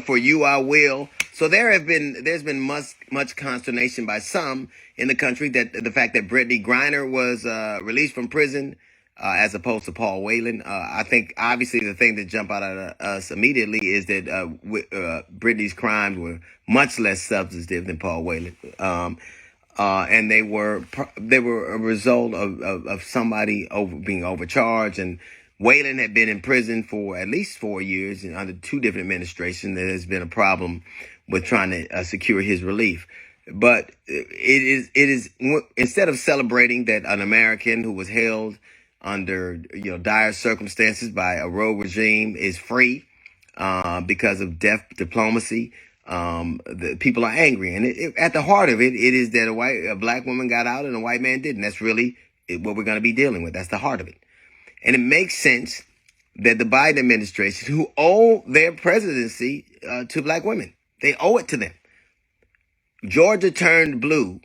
for you I will. So there's been much consternation by some in the country that the fact that Brittney Griner was released from prison as opposed to Paul Whelan. I think obviously the thing that jumped out at us immediately is that Brittney's crimes were much less substantive than Paul Whelan. And they were a result of somebody being overcharged. And Whelan had been in prison for at least 4 years and under two different administrations. There has been a problem with trying to secure his relief. But it is instead of celebrating that an American who was held under dire circumstances by a rogue regime is free because of deaf diplomacy. The people are angry, and at the heart of it is that a black woman got out and a white man didn't. That's really what we're going to be dealing with. That's the heart of it. And it makes sense that the Biden administration, who owe their presidency to black women, they owe it to them. Georgia turned blue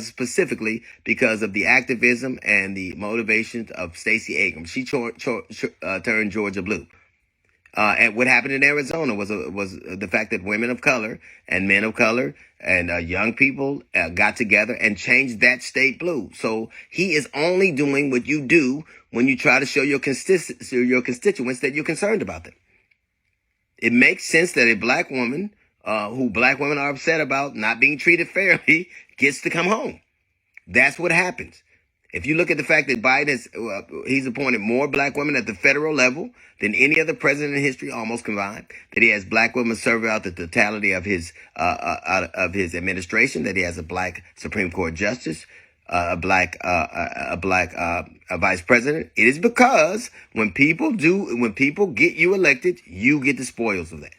specifically because of the activism and the motivations of Stacey Abrams. She turned Georgia blue. And what happened in Arizona was the fact that women of color and men of color and young people got together and changed that state blue. So he is only doing what you do when you try to show your constituents that you're concerned about them. It makes sense that a black woman who black women are upset about not being treated fairly gets to come home. That's what happens. If you look at the fact that Biden he's appointed more black women at the federal level than any other president in history, almost combined, that he has black women serve out the totality of his administration, that he has a black Supreme Court justice, a black vice president. It is because when people get you elected, you get the spoils of that.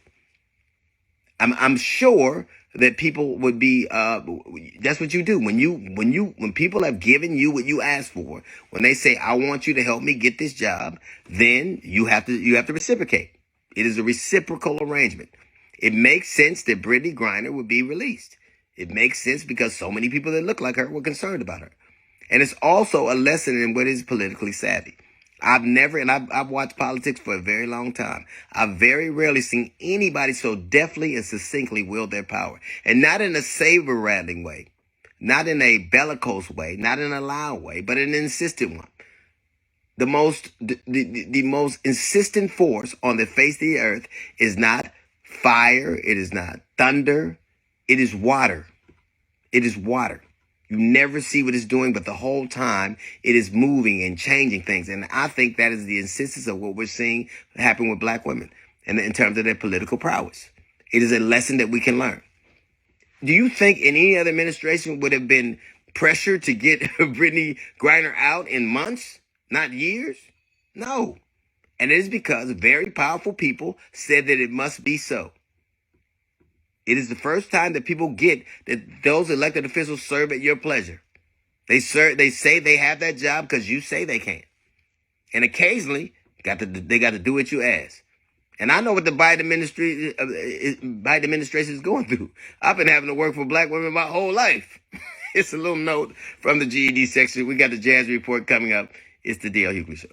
I'm sure that people would be, that's what you do. When people have given you what you asked for, when they say, I want you to help me get this job, then you have to reciprocate. It is a reciprocal arrangement. It makes sense that Brittney Griner would be released. It makes sense because so many people that look like her were concerned about her. And it's also a lesson in what is politically savvy. I've watched politics for a very long time. I've very rarely seen anybody so deftly and succinctly wield their power. And not in a saber-rattling way, not in a bellicose way, not in a loud way, but in an insistent one. The most insistent force on the face of the earth is not fire, it is not thunder, it is water. It is water. You never see what it's doing, but the whole time it is moving and changing things. And I think that is the insistence of what we're seeing happen with black women and in terms of their political prowess. It is a lesson that we can learn. Do you think in any other administration would have been pressure to get Brittney Griner out in months, not years? No. And it is because very powerful people said that it must be so. It is the first time that people get that those elected officials serve at your pleasure. They say they have that job because you say they can. And occasionally, they got to do what you ask. And I know what the Biden administration is going through. I've been having to work for black women my whole life. It's a little note from the GED section. We got the Jazz Report coming up. It's the D.L. Hughley Show.